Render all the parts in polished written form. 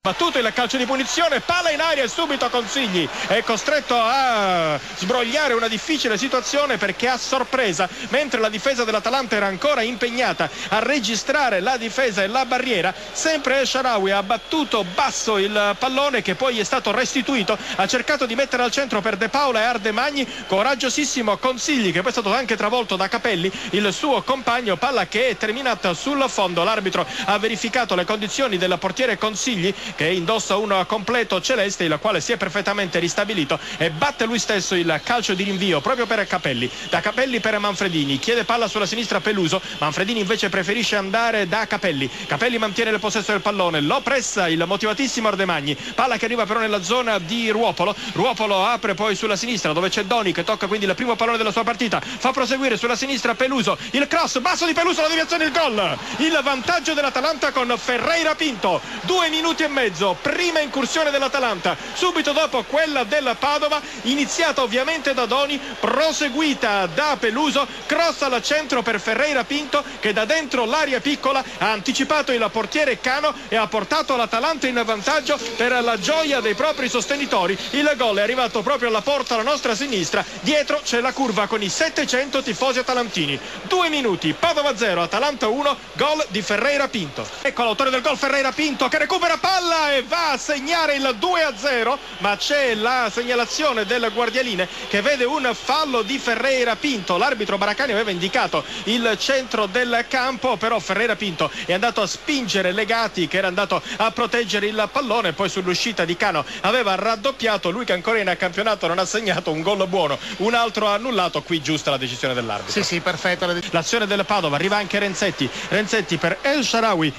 battuto il calcio di punizione, palla in aria e subito Consigli è costretto a sbrogliare una difficile situazione, perché a sorpresa, mentre la difesa dell'Atalanta era ancora impegnata a registrare la difesa e la barriera, sempre El Shaarawy ha battuto basso il pallone, che poi è stato restituito, ha cercato di mettere al centro per De Paula e Ardemagni, coraggiosissimo Consigli che poi è stato anche travolto da Capelli, il suo compagno, palla che è terminata sul fondo. L'arbitro ha verificato le condizioni del portiere Consigli, che indossa un completo celeste, il quale si è perfettamente ristabilito, e batte lui stesso il calcio di rinvio proprio per Capelli. Da Capelli per Manfredini, chiede palla sulla sinistra Peluso, Manfredini invece preferisce andare da Capelli mantiene il possesso del pallone, lo pressa il motivatissimo Ardemagni, palla che arriva però nella zona di Ruopolo apre poi sulla sinistra dove c'è Doni, che tocca quindi il primo pallone della sua partita, fa proseguire sulla sinistra Peluso, il cross basso di Peluso, la deviazione, il gol, il vantaggio dell'Atalanta con Ferreira Pinto. 2 minuti e mezzo, prima incursione dell'Atalanta, subito dopo quella del Padova, iniziata ovviamente da Doni, proseguita da Peluso, cross al centro per Ferreira Pinto, che da dentro l'area piccola ha anticipato il portiere Cano e ha portato l'Atalanta in vantaggio. Per la gioia dei propri sostenitori, il gol è arrivato proprio alla porta alla nostra sinistra, dietro c'è la curva con i 700 tifosi atalantini. 2 minuti, Padova 0, Atalanta 1, gol di Ferreira Pinto. Ecco l'autore del gol, Ferreira Pinto, che recupera palla e va a segnare il 2-0, ma c'è la segnalazione del Guardialine che vede un fallo di Ferreira Pinto. L'arbitro Baracani aveva indicato il centro del campo, però Ferreira Pinto è andato a spingere Legati, che era andato a proteggere il pallone, poi sull'uscita di Cano aveva raddoppiato, lui che ancora in campionato non ha segnato un gol buono, un altro annullato. Qui giusta la decisione dell'arbitro. Sì, perfetto. L'azione del Padova, arriva anche Renzetti per El Shaarawy,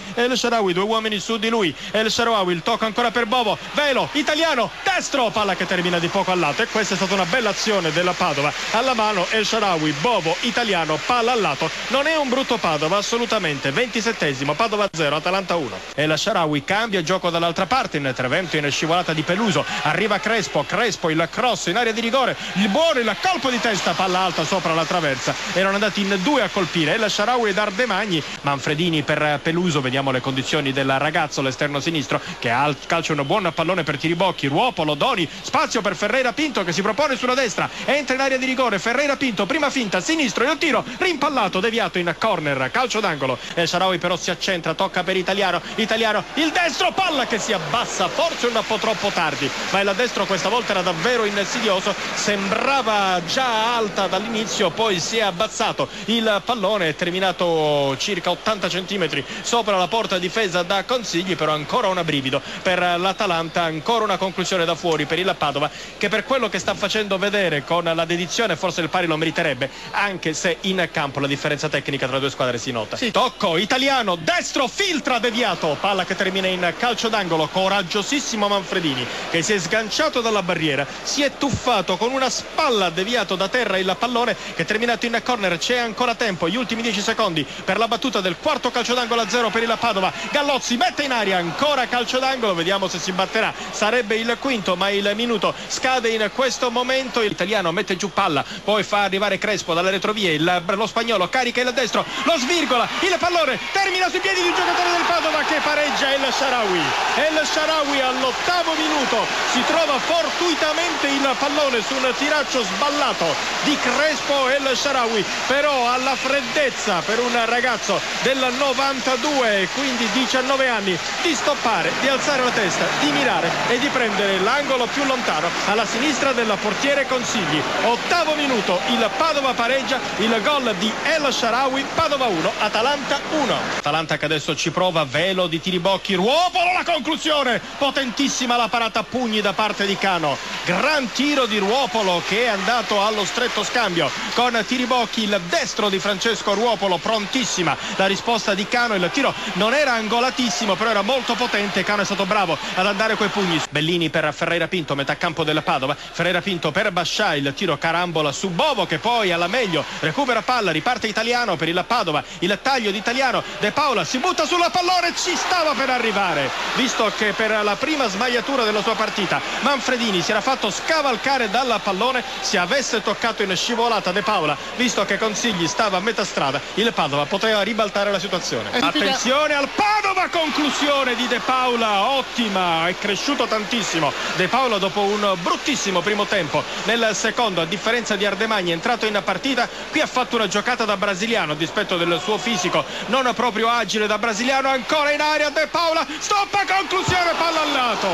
2 uomini su di lui, El Shaarawy, il tocco ancora per Bovo, velo, italiano, destro, palla che termina di poco al lato, e questa è stata una bella azione della Padova, alla mano El Shaarawy, Bovo, italiano, palla al lato. Non è un brutto Padova assolutamente. 27esimo, Padova 0, Atalanta 1. El Shaarawy cambia gioco dall'altra parte, in intervento in scivolata di Peluso, arriva Crespo, il cross in area di rigore, il buono, il colpo di testa, palla alta sopra la traversa, erano andati in 2 a colpire El Shaarawy ed Ardemagni. Manfredini per Peluso, vediamo le condizioni del ragazzo, l'esterno sinistro, che calcia un buon pallone per Tiribocchi, Ruopolo, Doni, spazio per Ferreira Pinto che si propone sulla destra, entra in area di rigore, Ferreira Pinto, prima finta, sinistro, il tiro, rimpallato, deviato in corner, calcio d'angolo. El Shaarawy però si accentra, tocca per Italiano, il destro, palla che si abbassa, forse un po' troppo tardi, ma il destro questa volta era davvero insidioso, sembrava già alta dall'inizio, poi si è abbassato, il pallone è terminato circa 80 centimetri sopra la porta difesa da Consigli, però ancora un brivido per l'Atalanta, ancora una conclusione da fuori per il Padova, che per quello che sta facendo vedere con la dedizione forse il pari lo meriterebbe, anche se in campo la differenza tecnica tra le due squadre si nota. Sì. Tocco, italiano, destro, filtra, deviato, palla che termina in calcio d'angolo, coraggiosissimo Manfredini che si è sganciato dalla barriera, si è tuffato con una spalla, deviato da terra il pallone che è terminato in corner. C'è ancora tempo, gli ultimi 10 secondi per la battuta del quarto calcio d'angolo a 0 per il Padova. Gallozzi mette in aria, ancora calcio d'angolo, vediamo se si batterà, sarebbe il quinto, ma il minuto scade in questo momento. L'italiano mette giù palla, poi fa arrivare Crespo dalle retrovie, lo spagnolo carica il destro, lo svirgola, il pallone termina sui piedi di un giocatore del Padova che pareggia El Shaarawy. El Shaarawy all'8° minuto si trova fortuitamente il pallone su un tiraccio sballato di Crespo. El Shaarawy però alla freddezza per un ragazzo del 92, quindi 19 anni, di stoppare, di alzare la testa, di mirare e di prendere l'angolo più lontano alla sinistra del portiere Consigli. 8° minuto, il Padova pareggia, il gol di El Shaarawy, Padova 1, Atalanta 1. Atalanta che adesso ci prova, velo di Tiribocchi, Ruopolo, la conclusione, potentissima la parata a pugni da parte di Cano, gran tiro di Ruopolo che è andato allo stretto scambio con Tiribocchi, il destro di Francesco Ruopolo, prontissima la risposta di Cano, il tiro non era angolatissimo però era molto potente, Cano è stato bravo ad andare coi pugni. Bellini per Ferreira Pinto, metà campo del Padova, Ferreira Pinto per Bascià, il tiro carambola su Bovo che poi alla meglio recupera palla, riparte Italiano per il Padova, il taglio di Italiano, De Paula si butta sulla pallone, ci stava per arrivare, visto che per la prima sbagliatura della sua partita Manfredini si era fatto fatto scavalcare dal pallone. Se avesse toccato in scivolata De Paula, visto che Consigli stava a metà strada, il Padova poteva ribaltare la situazione. Attenzione al Padova, conclusione di De Paula, ottima, è cresciuto tantissimo De Paula dopo un bruttissimo primo tempo. Nel secondo, a differenza di Ardemagni, è entrato in partita, qui ha fatto una giocata da brasiliano a dispetto del suo fisico non proprio agile da brasiliano. Ancora in aria De Paula, stoppa, conclusione, palla al lato.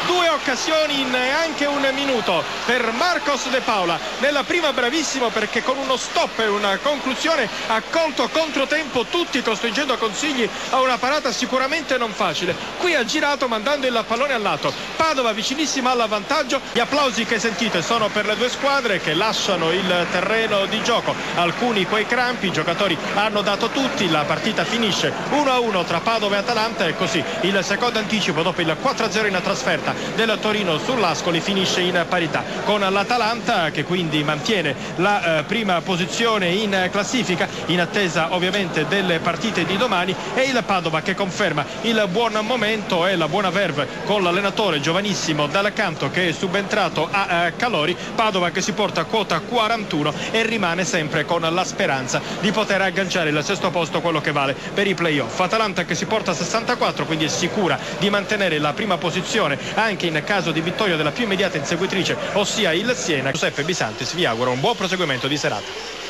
Due occasioni in neanche un minuto per Marcos De Paula. Nella prima bravissimo perché con uno stop e una conclusione ha colto controtempo tutti, costringendo Consigli a una parata sicuramente non facile. Qui ha girato mandando il pallone al lato. Padova vicinissima all'avvantaggio. Gli applausi che sentite sono per le due squadre che lasciano il terreno di gioco. Alcuni coi crampi, i giocatori hanno dato tutti, la partita finisce 1-1 tra Padova e Atalanta e così il secondo anticipo dopo il 4-0 in trasferta del Torino sull'Ascoli finisce in parità con l'Atalanta, che quindi mantiene la prima posizione in classifica in attesa ovviamente delle partite di domani, e il Padova che conferma il buon momento e la buona verve con l'allenatore giovanissimo dall'accanto che è subentrato a Calori. Padova che si porta a quota 41 e rimane sempre con la speranza di poter agganciare il sesto posto, quello che vale per i playoff. Atalanta che si porta a 64, quindi è sicura di mantenere la prima posizione anche in caso di vittoria della più immediata inseguitrice, ossia il Siena. Giuseppe Bisantis vi auguro un buon proseguimento di serata.